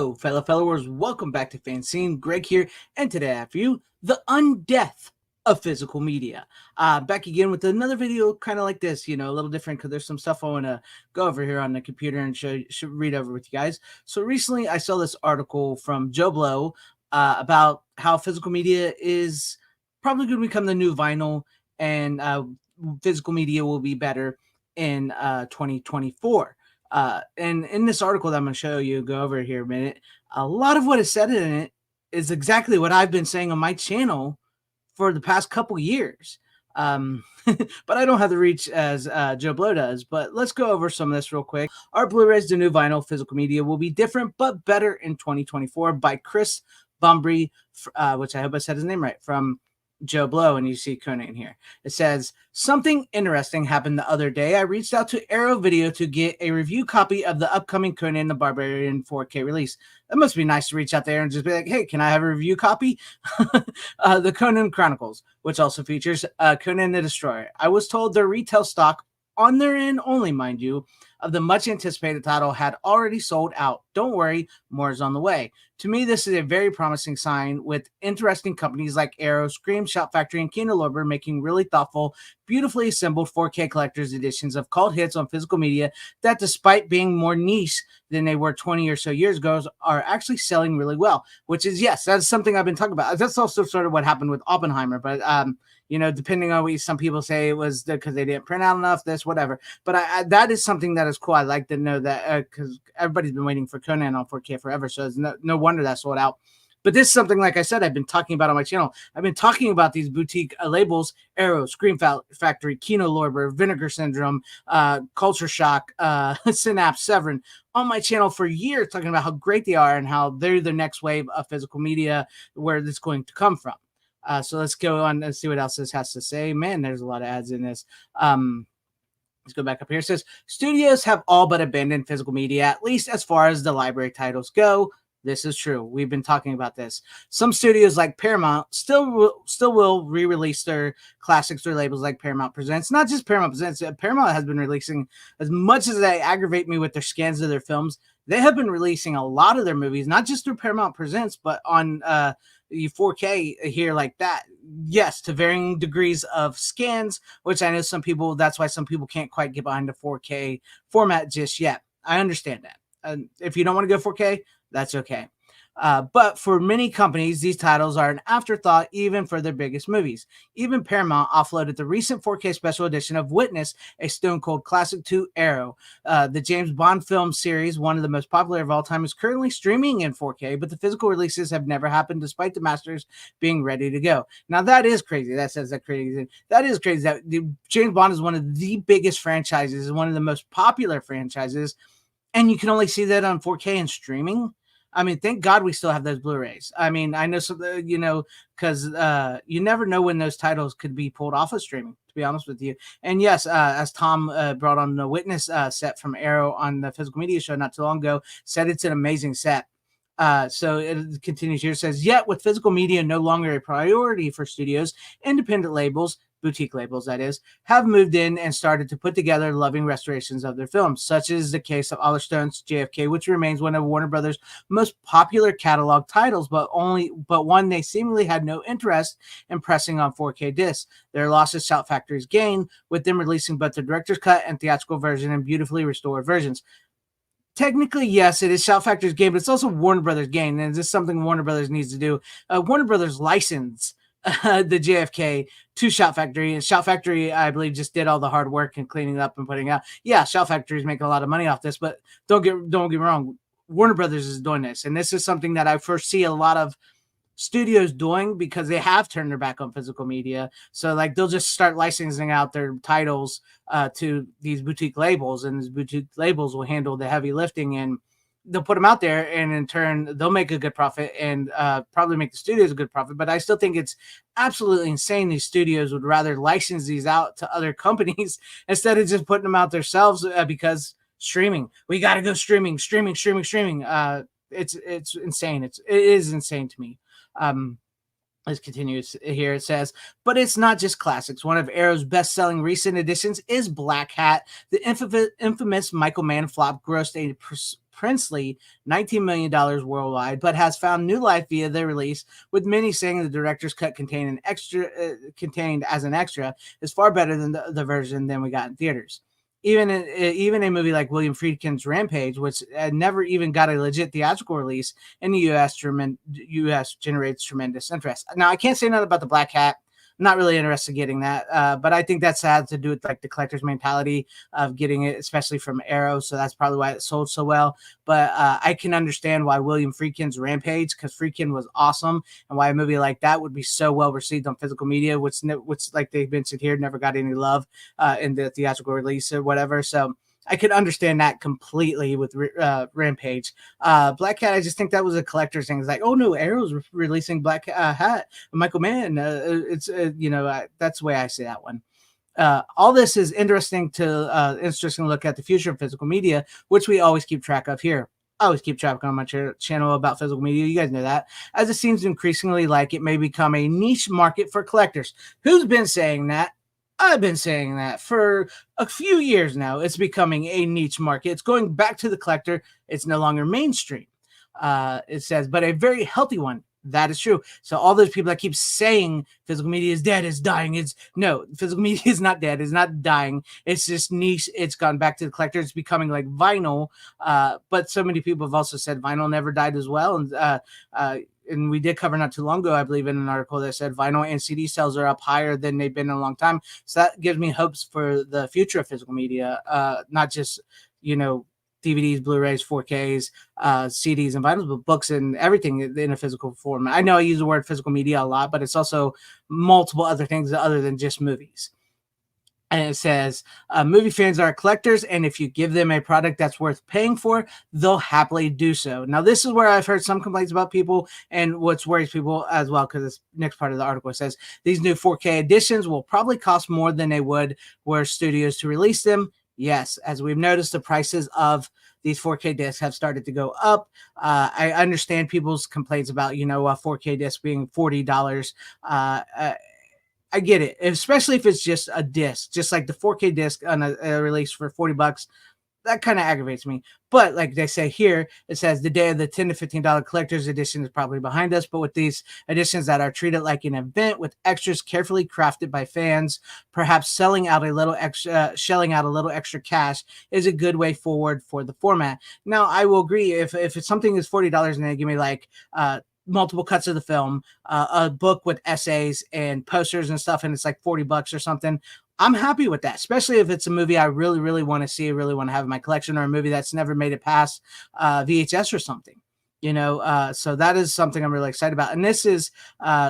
Hello, fellow followers. Welcome back to FanZcene. Greg here, and today I have for you the Undeath of physical media. Back again with another video kind of like this, a little different because there's some stuff I want to go over here on the computer and read over with you guys. So recently I saw this article from Joe Blow about how physical media is probably going to become the new vinyl, and physical media will be better in 2024. And in this article that I'm going to show you, go over here a minute, a lot of what is said in it is exactly what I've been saying on my channel for the past couple years. But I don't have the reach as Joe Blow does. But let's go over some of this real quick. Our Blu-rays, the new vinyl physical media, will be different but better in 2024 by Chris Bumbry, which I hope I said his name right, from Joe Blow, and you see Conan here. It says, something interesting happened the other day. I reached out to Arrow Video to get a review copy of the upcoming Conan the Barbarian 4K release. That must be nice to reach out there and just be like, hey, can I have a review copy? The Conan Chronicles, which also features Conan the Destroyer. I was told their retail stock, on their end only, mind you, of the much anticipated title had already sold out. Don't worry, more is on the way. To me, this is a very promising sign, with interesting companies like Arrow, Scream, Shout Factory, and Kino Lorber making really thoughtful, beautifully assembled 4K collector's editions of cult hits on physical media that, despite being more niche than they were 20 or so years ago, are actually selling really well. Which is, yes, that's something I've been talking about. That's also sort of what happened with Oppenheimer, but depending on what some people say, it was because they didn't print out enough, this, whatever. But I that is something that is cool. I like to know that because everybody's been waiting for Conan on 4K forever, so it's no wonder that sold out. But this is something, like I said, I've been talking about on my channel. I've been talking about these boutique labels: Arrow, Scream Factory, Kino Lorber, Vinegar Syndrome, Culture Shock, Synapse, Severin, on my channel for years, talking about how great they are and how they're the next wave of physical media, where it's going to come from. So let's go on and see what else this has to say. Man, there's a lot of ads in this. Let's go back up here. It says, studios have all but abandoned physical media, at least as far as the library titles go. This is true. We've been talking about this. Some studios like Paramount still will re-release their classics through labels like Paramount Presents. Not just Paramount Presents. Paramount has been releasing, as much as they aggravate me with their scans of their films, they have been releasing a lot of their movies, not just through Paramount Presents, but on 4K here like that. Yes, to varying degrees of scans, which I know some people, that's why some people can't quite get behind the 4K format just yet. I understand that. If you don't want to go 4K, that's okay. But for many companies, these titles are an afterthought even for their biggest movies. Even Paramount offloaded the recent 4K special edition of Witness, a stone cold classic, to Arrow. The James Bond film series, one of the most popular of all time, is currently streaming in 4K, but the physical releases have never happened despite the masters being ready to go. Now that is crazy. That crazy. That is crazy. That James Bond is one of the biggest franchises, one of the most popular franchises, and you can only see that on 4K and streaming. I mean, thank God we still have those Blu-rays. I mean, I know some, because you never know when those titles could be pulled off of streaming, to be honest with you. And yes, as Tom brought on the Witness set from Arrow on the Physical Media Show not too long ago, said it's an amazing set. So it continues here. It says, yet with physical media no longer a priority for studios, independent labels, boutique labels that is, have moved in and started to put together loving restorations of their films, such as the case of Oliver Stone's JFK, which remains one of Warner Brothers' most popular catalog titles, but one they seemingly had no interest in pressing on 4K discs. Their loss is Shout Factory's gain, with them releasing both the director's cut and theatrical version and beautifully restored versions. Technically, yes, it is Shout Factory's gain, but it's also Warner Brothers' gain, and this is something Warner Brothers needs to do. Warner Brothers licensed the JFK to Shout Factory, and Shout Factory, I believe, just did all the hard work and cleaning up and putting out. Yeah, Shout Factory is making a lot of money off this, but don't get me wrong, Warner Brothers is doing this, and this is something that I foresee a lot of studios doing because they have turned their back on physical media. So like they'll just start licensing out their titles to these boutique labels, and these boutique labels will handle the heavy lifting, and they'll put them out there, and in turn they'll make a good profit and probably make the studios a good profit. But I still think it's absolutely insane these studios would rather license these out to other companies instead of just putting them out themselves because streaming, we got to go streaming. It's insane. It is insane to me. Let's continue here. It says, but it's not just classics. One of Arrow's best-selling recent editions is Black Hat. The infamous Michael Mann flop grossed a princely $19 million worldwide, but has found new life via the release, with many saying the director's cut contained as an extra is far better than the version than we got in theaters. Even a movie like William Friedkin's Rampage, which never even got a legit theatrical release in the U.S., generates tremendous interest. Now, I can't say nothing about the Black Cat. I'm not really interested in getting that, but I think that's had to do with like the collector's mentality of getting it, especially from Arrow. So that's probably why it sold so well. But I can understand why William Friedkin's Rampage, because Friedkin was awesome, and why a movie like that would be so well received on physical media, which like they've mentioned here, never got any love in the theatrical release or whatever. So I could understand that completely with Rampage. Black Cat, I just think that was a collector's thing. It's like, oh no, Arrow's releasing Black Hat, Michael Mann. It's that's the way I see that one. All this is interesting to look at the future of physical media, which we always keep track of here. I always keep track on my channel about physical media. You guys know that. As it seems increasingly like it may become a niche market for collectors. Who's been saying that? I've been saying that for a few years now. It's becoming a niche market. It's going back to the collector. It's no longer mainstream. It says, but a very healthy one. That is true. So all those people that keep saying physical media is dead, is dying, no, physical media is not dead, it's not dying. It's just niche. It's gone back to the collector. It's becoming like vinyl. But so many people have also said vinyl never died as well. And we did cover not too long ago, I believe, in an article that said vinyl and CD sales are up higher than they've been in a long time. So that gives me hopes for the future of physical media, not just, DVDs, Blu-rays, 4Ks, CDs, and vinyls, but books and everything in a physical form. I know I use the word physical media a lot, but it's also multiple other things other than just movies. And it says, movie fans are collectors, and if you give them a product that's worth paying for, they'll happily do so. Now, this is where I've heard some complaints about people, and what worries people as well, because this next part of the article says, these new 4K editions will probably cost more than they would were studios to release them. Yes, as we've noticed, the prices of these 4K discs have started to go up. I understand people's complaints about, a 4K disc being $40. I get it, especially if it's just a disc, just like the 4K disc on a release for $40. That kind of aggravates me. But like they say here, it says the day of the $10 to $15 collector's edition is probably behind us. But with these editions that are treated like an event with extras carefully crafted by fans, perhaps shelling out a little extra cash is a good way forward for the format. Now, I will agree, if it's something is $40 and they give me like multiple cuts of the film, a book with essays and posters and stuff, and it's like $40 or something, I'm happy with that, especially if it's a movie I really, really want to see, really want to have in my collection, or a movie that's never made it past VHS or something. So that is something I'm really excited about. And this is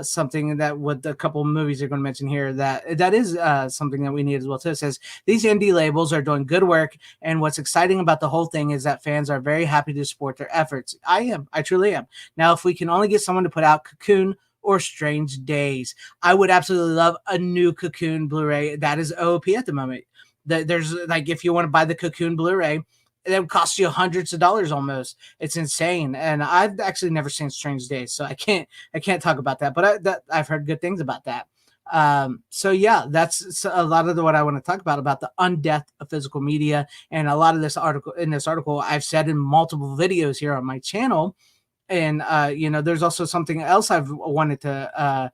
something that with a couple of movies you're going to mention here, that is something that we need as well too. It says these indie labels are doing good work, and what's exciting about the whole thing is that fans are very happy to support their efforts. I truly am. Now, if we can only get someone to put out Cocoon or Strange Days, I would absolutely love a new Cocoon Blu-ray. That is OOP at the moment. There's like, if you want to buy the Cocoon Blu-ray, it would cost you hundreds of dollars almost. It's insane. And I've actually never seen Strange Days, so I can't talk about that, but I've heard good things about that. So yeah, that's a lot of what I want to talk about the undeath of physical media. And a lot of this article I've said in multiple videos here on my channel. And there's also something else I've wanted to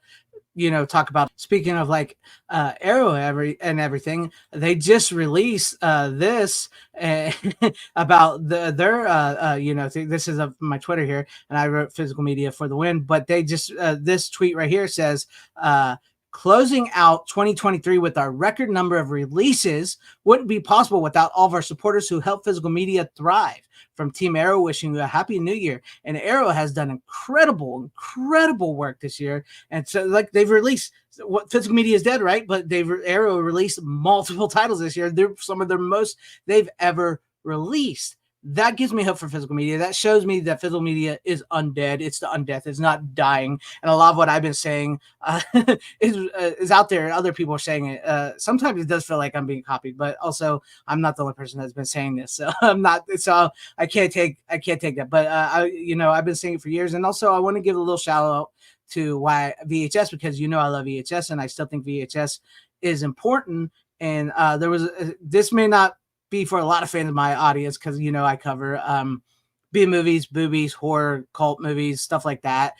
talk about. Speaking of like Arrow and everything, they just released this about this is my Twitter here, and I wrote physical media for the win, but they just this tweet right here says closing out 2023 with our record number of releases wouldn't be possible without all of our supporters who help physical media thrive. From Team Arrow, wishing you a happy new year. And Arrow has done incredible work this year. And so, like, they've released what physical media is dead, right? But Arrow released multiple titles this year. They're some of their most they've ever released. That gives me hope for physical media. That shows me that physical media is undead. It's the undeath. It's not dying. And a lot of what I've been saying is out there. Other people are saying it. Sometimes it does feel like I'm being copied, but also I'm not the only person that's been saying this. So I'm not. So I can't take that. But I've been saying it for years. And also I want to give a little shout out to why VHS, because I love VHS and I still think VHS is important. And this may not be for a lot of fans of my audience, because I cover B movies, boobies, horror, cult movies, stuff like that.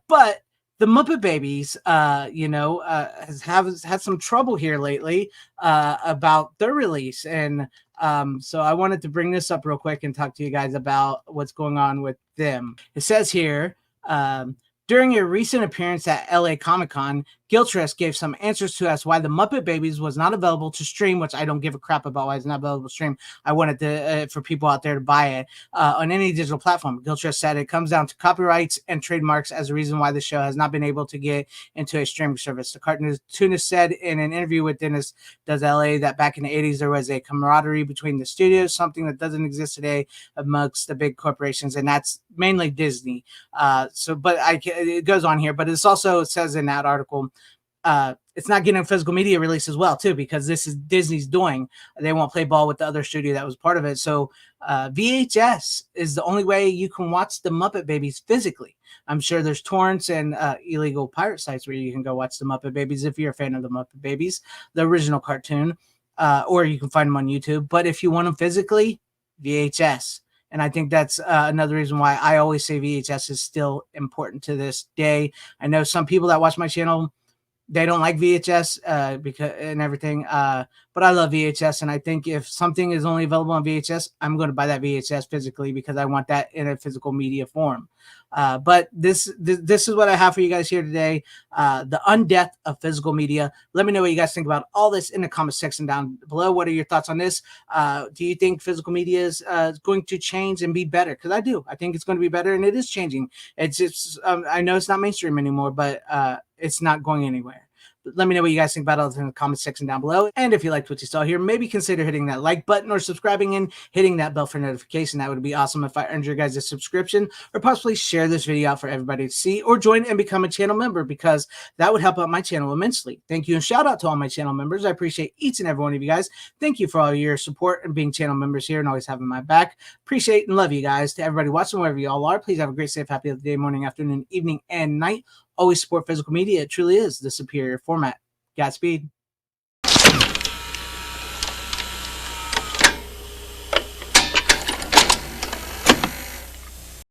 But the Muppet Babies, has had some trouble here lately about their release, and so I wanted to bring this up real quick and talk to you guys about what's going on with them. It says here. During a recent appearance at LA Comic-Con, Gilchrist gave some answers to us why the Muppet Babies was not available to stream, which I don't give a crap about why it's not available to stream. I wanted to for people out there to buy it on any digital platform. Gilchrist said it comes down to copyrights and trademarks as a reason why the show has not been able to get into a streaming service. The cartoonist said in an interview with Dennis Does LA that back in the 80s there was a camaraderie between the studios, something that doesn't exist today amongst the big corporations, and that's mainly Disney. But it goes on here, but it also says in that article, it's not getting a physical media release as well, too, because this is Disney's doing. They won't play ball with the other studio that was part of it. So VHS is the only way you can watch the Muppet Babies physically. I'm sure there's torrents and illegal pirate sites where you can go watch the Muppet Babies if you're a fan of the Muppet Babies, the original cartoon, or you can find them on YouTube. But if you want them physically, VHS. And I think that's another reason why I always say VHS is still important to this day. I know some people that watch my channel, they don't like VHS because and everything, but I love VHS, and I think if something is only available on VHS, I'm going to buy that VHS physically because I want that in a physical media form. But this is what I have for you guys here today, the undeath of physical media. Let me know what you guys think about all this in the comment section down below. What are your thoughts on this? Do you think physical media is going to change and be better? Because I do. I think it's going to be better, and it is changing. It's just I know it's not mainstream anymore, but it's not going anywhere. Let me know what you guys think about it in the comment section down below. And if you liked what you saw here, maybe consider hitting that like button or subscribing and hitting that bell for notification. That would be awesome if I earned your guys a subscription, or possibly share this video out for everybody to see, or join and become a channel member, because that would help out my channel immensely. Thank you, and shout out to all my channel members. I appreciate each and every one of you guys. Thank you for all your support and being channel members here and always having my back. Appreciate and love you guys. To everybody watching, wherever you all are, please have a great, safe, happy day, morning, afternoon, evening, and night. Always support physical media. It truly is the superior format. Godspeed.